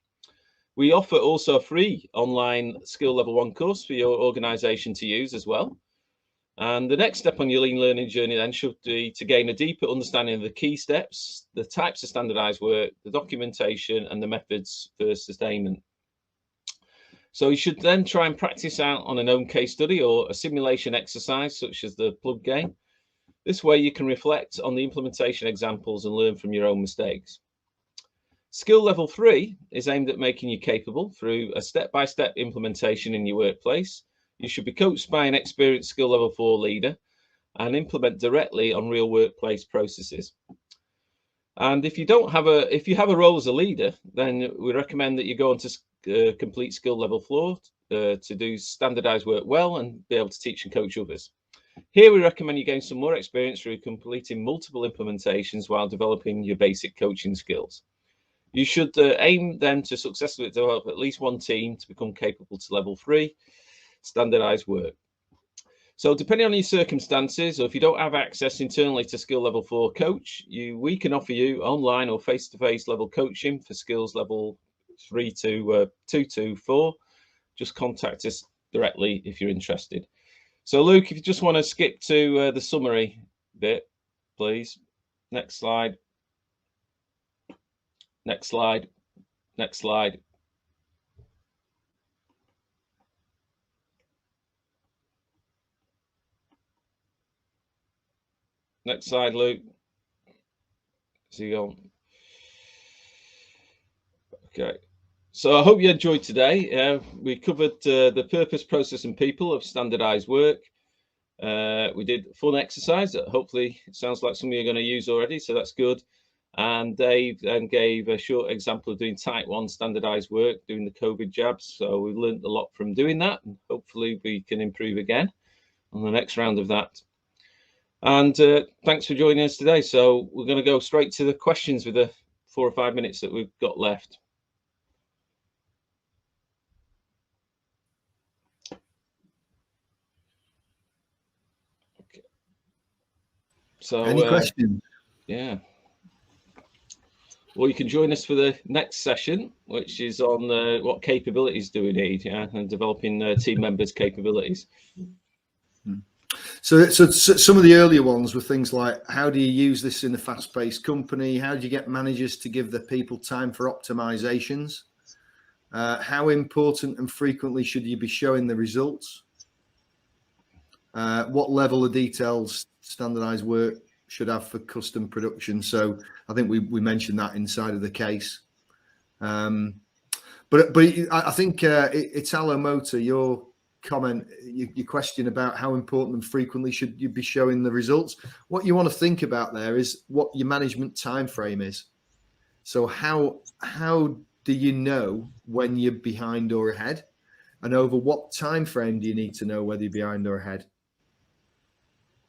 We offer also a free online skill level 1 course for your organization to use as well. And the next step on your lean learning journey then should be to gain a deeper understanding of the key steps, the types of standardized work, the documentation, and the methods for sustainment. So you should then try and practice out on an own case study or a simulation exercise, such as the plug game. This way you can reflect on the implementation examples and learn from your own mistakes. Skill level 3 is aimed at making you capable through a step-by-step implementation in your workplace. You should be coached by an experienced skill level 4 leader and implement directly on real workplace processes. And if you have a role as a leader, then we recommend that you go on to complete skill level 4 to do standardized work well and be able to teach and coach others. Here we recommend you gain some more experience through completing multiple implementations while developing your basic coaching skills. You should aim then to successfully develop at least one team to become capable to level 3 standardized work. So depending on your circumstances, or if you don't have access internally to skill level 4 coach, we can offer you online or face-to-face level coaching for skills level 3 to 2 to 4. Just contact us directly if you're interested. So Luke, if you just want to skip to the summary bit, please. Next slide. Next slide. Next slide. Next slide, Luke. See you on. Okay. So I hope you enjoyed today. We covered the purpose, process, and people of standardized work. We did a fun exercise that hopefully it sounds like some of you are going to use already, so that's good. And Dave then gave a short example of doing type 1 standardized work, doing the COVID jabs. So we learned a lot from doing that, and hopefully we can improve again on the next round of that. And thanks for joining us today. So we're going to go straight to the questions with the 4 or 5 minutes that we've got left. Okay. So any questions? Yeah. Well, you can join us for the next session, which is on what capabilities do we need, and developing team members' capabilities. So some of the earlier ones were things like, how do you use this in a fast-paced company? How do you get managers to give their people time for optimizations? How important and frequently should you be showing the results? What level of details standardized work should have for custom production? So I think we mentioned that inside of the case. But I think Italo Motor, your comment, your question about how important and frequently should you be showing the results, what you want to think about there is what your management time frame is. So how do you know when you're behind or ahead, and over what time frame do you need to know whether you're behind or ahead?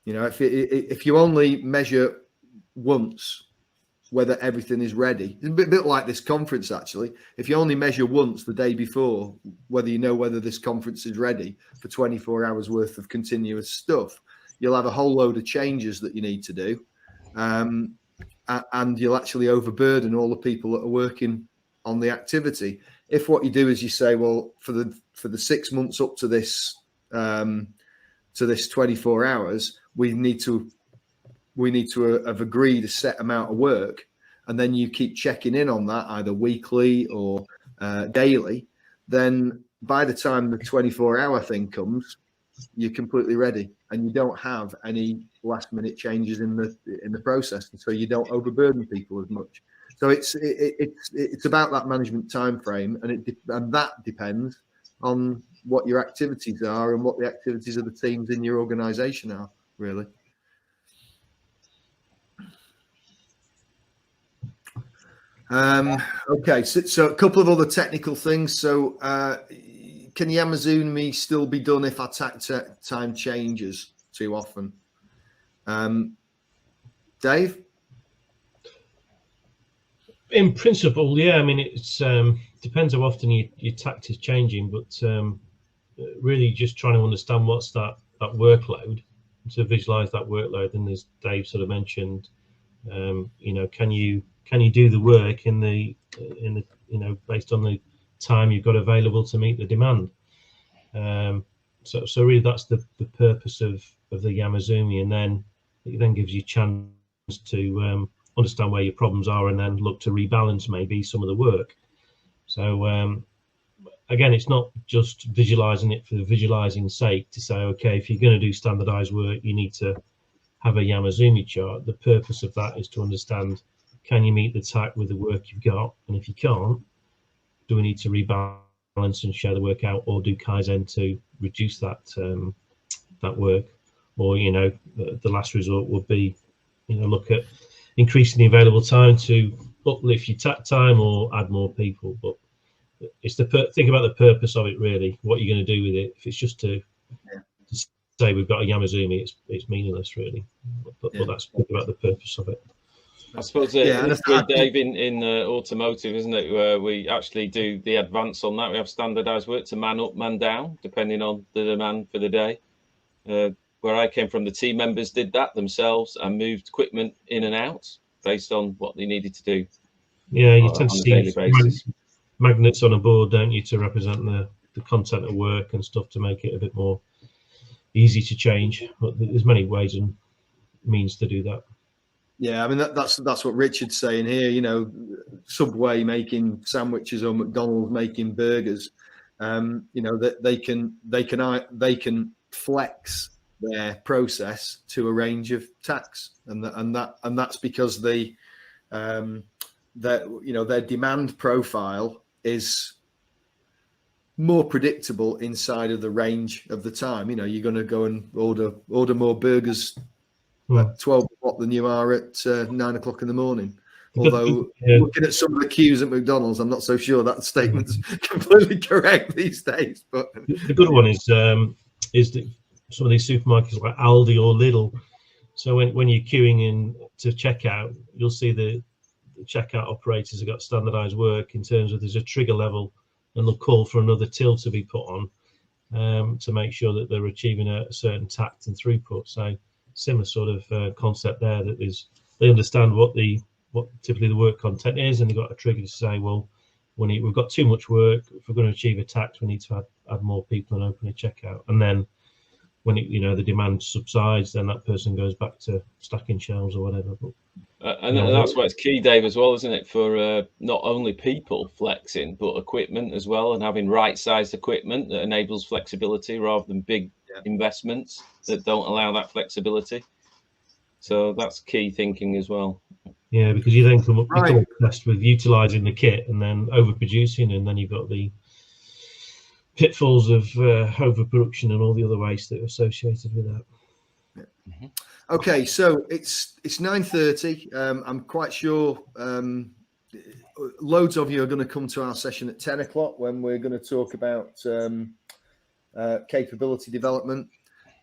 You know, if you only measure once whether everything is ready, it's a bit like this conference actually. If you only measure once the day before whether you know whether this conference is ready for 24 hours worth of continuous stuff, you'll have a whole load of changes that you need to do, and you'll actually overburden all the people that are working on the activity. If what you do is you say, well, for the 6 months up to this 24 hours, we need to have agreed a set amount of work, and then you keep checking in on that either weekly or daily, then by the time the 24-hour thing comes, you're completely ready and you don't have any last minute changes in the process, and so you don't overburden people as much. So it's about that management time frame, and that depends on what your activities are and what the activities of the teams in your organization are, really. Okay, so a couple of other technical things. So can Yamazumi still be done if our time changes too often? Dave? In principle, yeah. I mean, it's depends how often your tact is changing, but really just trying to understand what's that workload, to visualize that workload. And as Dave sort of mentioned, you know, can you do the work in the you know, based on the time you've got available to meet the demand? So really that's the purpose of the Yamazumi, and then it then gives you a chance to understand where your problems are and then look to rebalance maybe some of the work. So again, it's not just visualizing it for the visualizing sake to say, okay, if you're going to do standardized work, you need to have a Yamazumi chart. The purpose of that is to understand, can you meet the tact with the work you've got? And if you can't, do we need to rebalance and share the work out, or do Kaizen to reduce that that work? Or, you know, the last resort would be, you know, look at increasing the available time to uplift your tact time or add more people. But it's think about the purpose of it, really, what you're going to do with it. If it's just to say we've got a Yamazumi, it's meaningless, really. But that's think about the purpose of it. I suppose it's with Dave in automotive, isn't it, where we actually do the advance on that. We have standardized work to man up, man down, depending on the demand for the day. Where I came from, the team members did that themselves and moved equipment in and out based on what they needed to do. Yeah, you tend to see magnets on a board, don't you, to represent the content of work and stuff, to make it a bit more easy to change. But there's many ways and means to do that. Yeah, I mean that's what Richard's saying here. You know, Subway making sandwiches or McDonald's making burgers. You know, that they can flex their process to a range of tasks, and that's because their demand profile is more predictable inside of the range of the time. You know, you're going to go and order more burgers at 12 o'clock than you are at 9 o'clock in the morning. Although looking at some of the queues at McDonald's, I'm not so sure that statement's completely correct these days. But the good one is that some of these supermarkets like Aldi or Lidl So when you're queuing in to checkout, you'll see the checkout operators have got standardized work in terms of there's a trigger level, and they'll call for another till to be put on to make sure that they're achieving a certain tact and throughput. So similar sort of concept there, that they understand what typically the work content is, and they've got a trigger to say, well, we've got too much work. If we're going to achieve a tact, we need to add more people and open a checkout. And then when the demand subsides, then that person goes back to stacking shelves or whatever. And that's why it's key, Dave, as well, isn't it, for not only people flexing, but equipment as well, and having right-sized equipment that enables flexibility rather than big investments that don't allow that flexibility. So that's key thinking as well. Yeah, because you then become obsessed with utilising the kit and then overproducing, and then you've got the pitfalls of overproduction and all the other waste that are associated with that. Yeah. Okay, so it's 9:30. I'm quite sure loads of you are going to come to our session at 10 o'clock when we're going to talk about capability development,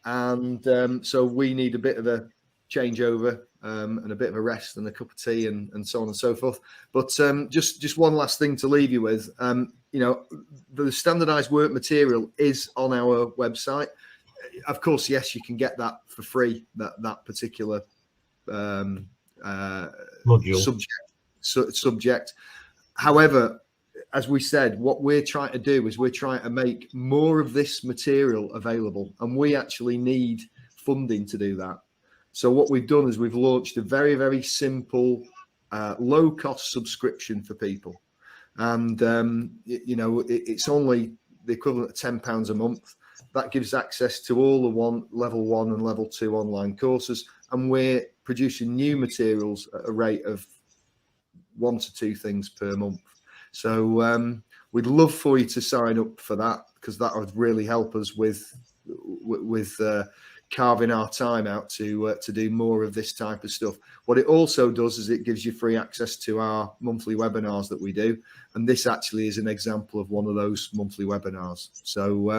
and so we need a bit of a changeover and a bit of a rest and a cup of tea and so on and so forth. But just one last thing to leave you with. The standardized work material is on our website. Of course, yes, you can get that for free, that particular module subject. However, as we said, what we're trying to do is we're trying to make more of this material available, and we actually need funding to do that. So what we've done is we've launched a very, very simple, low-cost subscription for people. And, it's only the equivalent of £10 a month. That gives access to all the level 1 and level 2 online courses. And we're producing new materials at a rate of 1 to 2 things per month. So we'd love for you to sign up for that, because that would really help us with carving our time out to do more of this type of stuff. What it also does is it gives you free access to our monthly webinars that we do, and this actually is an example of one of those monthly webinars. So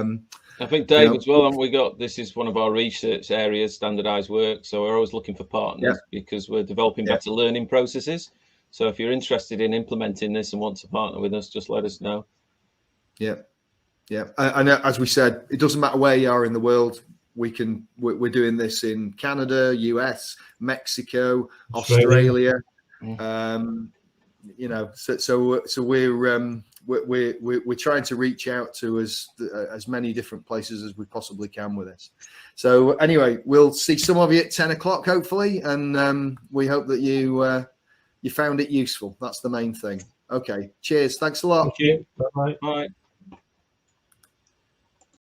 I think, Dave, as well, and this is one of our research areas, standardized work, so we're always looking for partners because we're developing better learning processes. So if you're interested in implementing this and want to partner with us, just let us know. Yeah, and as we said, it doesn't matter where you are in the world. We're doing this in Canada, US, Mexico, Australia. So we're trying to reach out to as many different places as we possibly can with this. So anyway, we'll see some of you at 10 o'clock, hopefully, and we hope that you found it useful. That's the main thing. Okay, cheers. Thanks a lot. Thank you. Bye. Bye.